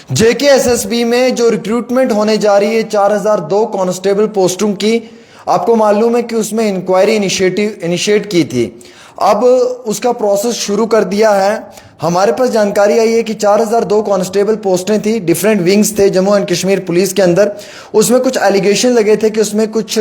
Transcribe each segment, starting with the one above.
JKSSB में जो recruitment होने जा रही है 4002 कांस्टेबल पोस्टों की, आपको मालूम है कि उसमें इंक्वायरी इनिशिएट की थी। अब उसका प्रोसेस शुरू कर दिया है। हमारे पास जानकारी आई है कि 4002 कांस्टेबल पोस्टें थी, डिफरेंट विंग्स थे जम्मू एंड कश्मीर पुलिस के अंदर। उसमें कुछ एलिगेशन लगे थे कि उसमें कुछ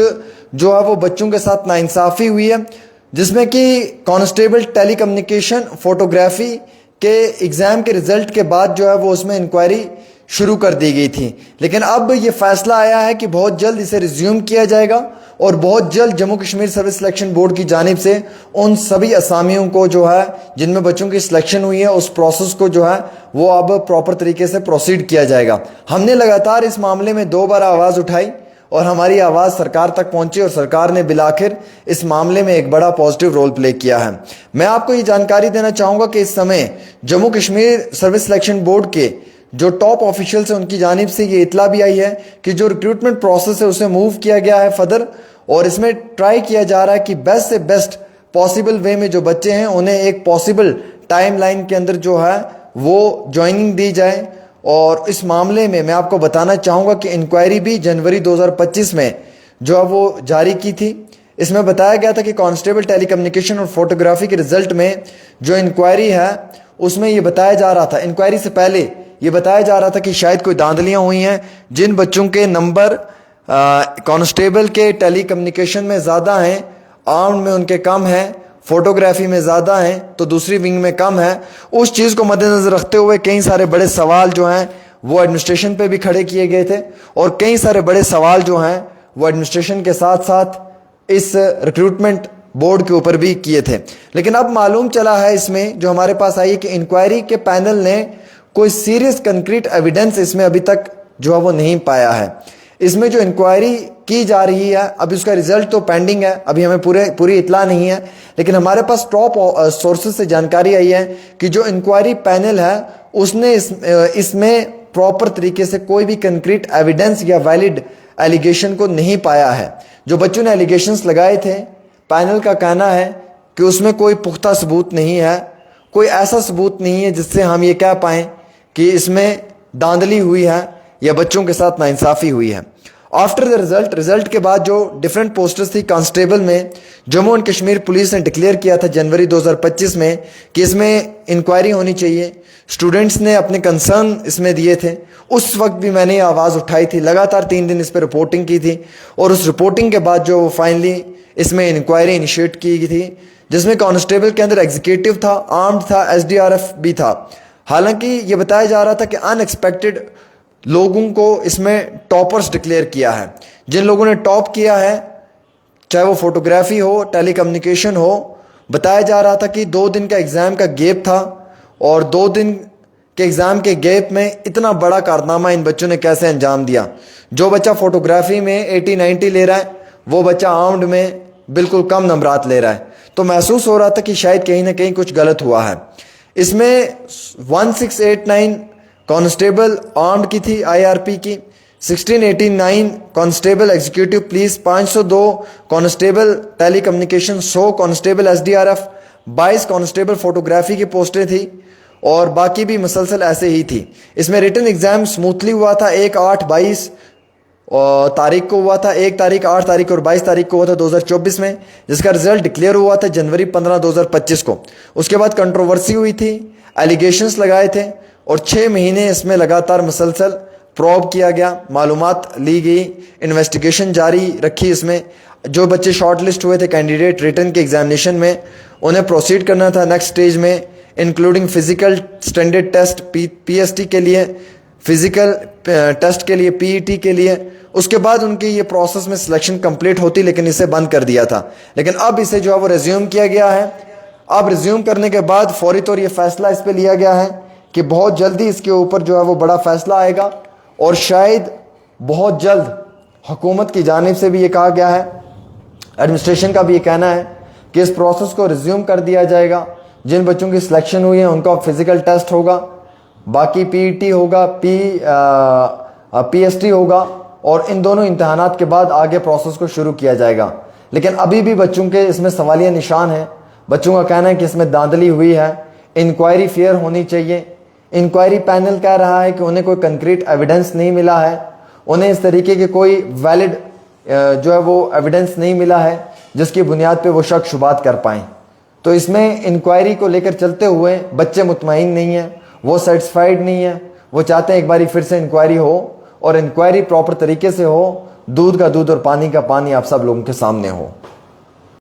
जो है वो बच्चों के साथ नाइंसाफ़ी हुई है, जिसमें कि कांस्टेबल टेलीकम्युनिकेशन फोटोग्राफी के एग्ज़ाम के रिजल्ट के बाद जो है वो उसमें इंक्वायरी शुरू कर दी गई थी। लेकिन अब ये फैसला आया है कि बहुत जल्द इसे रिज्यूम किया जाएगा और बहुत जल्द Jammu Kashmir service selection board की जानिब से उन सभी असामियों को जो है जिनमें बच्चों की सिलेक्शन हुई है उस प्रोसेस को जो है वो अब प्रॉपर तरीके से प्रोसीड किया जाएगा। हमने लगातार इस मामले में 2 बार आवाज़ उठाई और हमारी आवाज़ सरकार तक पहुंची और सरकार ने बिलाखिर इस मामले में एक बड़ा पॉजिटिव रोल प्ले किया है। मैं आपको ये जानकारी देना चाहूँगा कि इस समय Jammu Kashmir service selection board के जो टॉप ऑफिशियल्स हैं उनकी जानिब से ये इतला भी आई है कि जो रिक्रूटमेंट प्रोसेस है उसे मूव किया गया है फर्दर, और इसमें ट्राई किया जा रहा है कि बेस्ट से बेस्ट पॉसिबल वे में जो बच्चे हैं उन्हें एक पॉसिबल टाइम लाइन के अंदर जो है वो ज्वाइनिंग दी जाए। और इस मामले में मैं आपको बताना चाहूँगा कि इंक्वायरी भी जनवरी 2025 में जो है वो जारी की थी। इसमें बताया गया था कि कांस्टेबल टेलीकम्युनिकेशन और फोटोग्राफी के रिजल्ट में जो इंक्वायरी है उसमें ये बताया जा रहा था, इंक्वायरी से पहले ये बताया जा रहा था कि शायद कोई धांधलियाँ हुई हैं। जिन बच्चों के नंबर कांस्टेबल के टेलीकम्युनिकेशन में ज़्यादा हैं, आर्म में उनके कम हैं, फोटोग्राफी में ज़्यादा हैं तो दूसरी विंग में कम है, उस चीज़ को मद्देनज़र रखते हुए कई सारे बड़े सवाल जो हैं वो एडमिनिस्ट्रेशन पे भी खड़े किए गए थे और कई सारे बड़े सवाल जो हैं वो एडमिनिस्ट्रेशन के साथ साथ इस रिक्रूटमेंट बोर्ड के ऊपर भी किए थे। लेकिन अब मालूम चला है इसमें जो हमारे पास आई कि इंक्वायरी के पैनल ने कोई सीरियस कंक्रीट एविडेंस इसमें अभी तक जो है वो नहीं पाया है। इसमें जो इंक्वायरी की जा रही है अभी उसका रिजल्ट तो पेंडिंग है, अभी हमें पूरी इतला नहीं है, लेकिन हमारे पास टॉप सोर्सेज से जानकारी आई है कि जो इंक्वायरी पैनल है उसने इसमें प्रॉपर तरीके से कोई भी कंक्रीट एविडेंस या वैलिड एलिगेशन को नहीं पाया है। जो बच्चों ने एलिगेशंस लगाए थे, पैनल का कहना है कि उसमें कोई पुख्ता सबूत नहीं है, कोई ऐसा सबूत नहीं है जिससे हम ये कह पाएँ कि इसमें धांधली हुई है या बच्चों के साथ नाइंसाफ़ी हुई है। आफ्टर द रिजल्ट के बाद जो डिफरेंट पोस्टर्स थी कांस्टेबल में, जम्मू एंड कश्मीर पुलिस ने डिक्लेयर किया था जनवरी 2025 में कि इसमें इंक्वायरी होनी चाहिए। स्टूडेंट्स ने अपने कंसर्न इसमें दिए थे, उस वक्त भी मैंने आवाज़ उठाई थी, लगातार 3 दिन इस पर रिपोर्टिंग की थी और उस रिपोर्टिंग के बाद जो फाइनली इसमें इंक्वायरी इनिशिएट की गई थी जिसमें कांस्टेबल के अंदर एग्जीक्यूटिव था, आर्म्ड था, एसडीआरएफ भी था। हालांकि ये बताया जा रहा था कि अनएक्सपेक्टेड लोगों को इसमें टॉपर्स डिक्लेयर किया है। जिन लोगों ने टॉप किया है, चाहे वो फोटोग्राफी हो, टेलीकम्युनिकेशन हो, बताया जा रहा था कि 2 दिन का एग्ज़ाम का गैप था और 2 दिन के एग्ज़ाम के गैप में इतना बड़ा कारनामा इन बच्चों ने कैसे अंजाम दिया। जो बच्चा फोटोग्राफी में 80-90 ले रहा है वो बच्चा आर्म्ड में बिल्कुल कम नंबरात ले रहा है, तो महसूस हो रहा था कि शायद कहीं ना कहीं कुछ गलत हुआ है। इसमें 1689 कांस्टेबल आर्म्ड की थी आईआरपी की, 1689 constable executive police, 502 constable telecommunication, 100 constable SDRF, 22 constable photography की पोस्टें थी और बाकी भी मुसलसल ऐसे ही थी। इसमें रिटन एग्जाम स्मूथली हुआ था, 1/8/22 तारीख को हुआ था, 1 तारीख, 8 तारीख और 22 तारीख को हुआ था 2024 में, जिसका रिजल्ट डिक्लेयर हुआ था जनवरी 15 2025 को। उसके बाद कंट्रोवर्सी हुई थी, एलिगेशंस लगाए थे और 6 महीने इसमें लगातार मुसलसल प्रोब किया गया, मालूमात ली गई, इन्वेस्टिगेशन जारी रखी। इसमें जो बच्चे शॉर्ट लिस्ट हुए थे कैंडिडेट रिटन के एग्जामिनेशन में, उन्हें प्रोसीड करना था नेक्स्ट स्टेज में, including physical standard test PST के लिए, फिजिकल टेस्ट के लिए, पीईटी के लिए। उसके बाद उनकी ये प्रोसेस में सिलेक्शन कंप्लीट होती, लेकिन इसे बंद कर दिया था। लेकिन अब इसे जो है वो रिज्यूम किया गया है। अब रिज्यूम करने के बाद फौरी तौर ये फैसला इस पर लिया गया है कि बहुत जल्दी इसके ऊपर जो है वो बड़ा फैसला आएगा और शायद बहुत जल्द हुकूमत की जानिब से भी ये कहा गया है, एडमिनिस्ट्रेशन का भी ये कहना है कि इस प्रोसेस को रिज्यूम कर दिया जाएगा। जिन बच्चों की सिलेक्शन हुई है उनका फिजिकल टेस्ट होगा, बाकी पीईटी होगा, पीएसटी होगा और इन दोनों इम्तहानात के बाद आगे प्रोसेस को शुरू किया जाएगा। लेकिन अभी भी बच्चों के इसमें सवालिया निशान है। बच्चों का कहना है कि इसमें धांधली हुई है, इंक्वायरी फेयर होनी चाहिए, इंक्वायरी पैनल कह रहा है कि उन्हें कोई कंक्रीट एविडेंस नहीं मिला है, उन्हें इस तरीके के कोई वैलिड जो है वो एविडेंस नहीं मिला है जिसकी बुनियाद पे वो शक शुबात कर पाएँ। तो इसमें इंक्वायरी को लेकर चलते हुए बच्चे मुतमईन नहीं है, वो सेटिस्फाइड नहीं है, वो चाहते हैं एक बारी फिर से इंक्वायरी हो और इंक्वायरी प्रॉपर तरीके से हो, दूध का दूध और पानी का पानी आप सब लोगों के सामने हो।